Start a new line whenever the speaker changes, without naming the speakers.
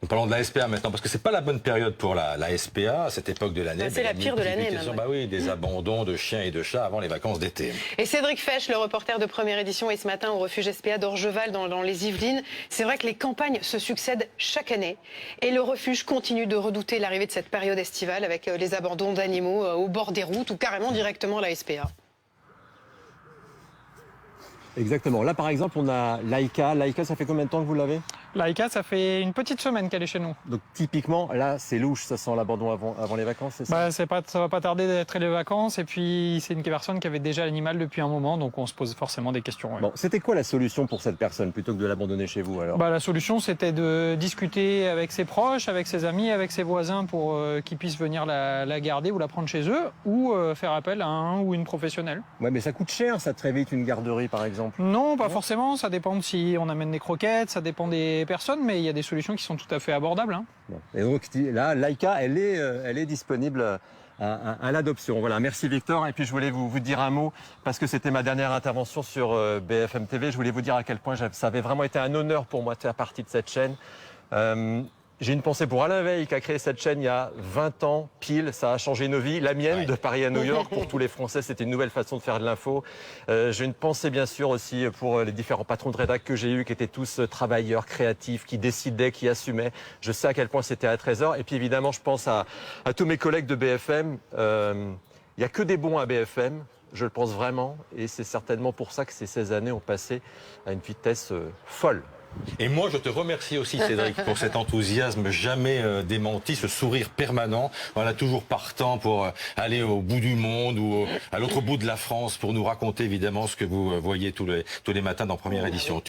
Parlons de la SPA maintenant, parce que c'est pas la bonne période pour la SPA à cette époque de l'année.
C'est la pire de l'année, même.
Bah oui, des abandons de chiens et de chats avant les vacances d'été.
Et Cédric Fesch, le reporter de Première Édition, est ce matin au refuge SPA d'Orgeval dans les Yvelines. C'est vrai que les campagnes se succèdent chaque année et le refuge continue de redouter l'arrivée de cette période estivale avec les abandons d'animaux au bord des routes ou carrément directement à la SPA.
Exactement. Là, par exemple, on a Laïka. Laïka, ça fait combien de temps que vous l'avez?
Laïka, ça fait une petite semaine qu'elle est chez nous.
Donc, typiquement, là, c'est louche, ça sent l'abandon avant les vacances, c'est ça?
Ça va pas tarder d'être les vacances. Et puis, c'est une personne qui avait déjà l'animal depuis un moment, donc on se pose forcément des questions. Ouais.
Bon, c'était quoi la solution pour cette personne, plutôt que de l'abandonner chez vous, alors?
La solution, c'était de discuter avec ses proches, avec ses amis, avec ses voisins pour qu'ils puissent venir la garder ou la prendre chez eux, ou faire appel à un ou une professionnelle.
Ouais, mais ça coûte cher, ça, très vite, une garderie, par exemple.
Non, pas forcément. Ça dépend de si on amène des croquettes, ça dépend des personnes, mais il y a des solutions qui sont tout à fait abordables. Hein.
Bon. Et donc là, Laïka, elle est disponible à l'adoption. Voilà, merci Victor. Et puis je voulais vous dire un mot, parce que c'était ma dernière intervention sur BFM TV. Je voulais vous dire à quel point ça avait vraiment été un honneur pour moi de faire partie de cette chaîne. J'ai une pensée pour Alain Veil qui a créé cette chaîne il y a 20 ans pile. Ça a changé nos vies, la mienne, de Paris à New York. Pour tous les Français, c'était une nouvelle façon de faire de l'info. J'ai une pensée bien sûr aussi pour les différents patrons de rédac que j'ai eus, qui étaient tous travailleurs, créatifs, qui décidaient, qui assumaient. Je sais à quel point c'était un trésor. Et puis évidemment, je pense à tous mes collègues de BFM. Il n'y a que des bons à BFM. Je le pense vraiment. Et c'est certainement pour ça que ces 16 années ont passé à une vitesse folle.
Et moi, je te remercie aussi, Cédric, pour cet enthousiasme jamais démenti, ce sourire permanent. Voilà, toujours partant pour aller au bout du monde ou à l'autre bout de la France pour nous raconter évidemment ce que vous voyez tous les matins dans Première Édition.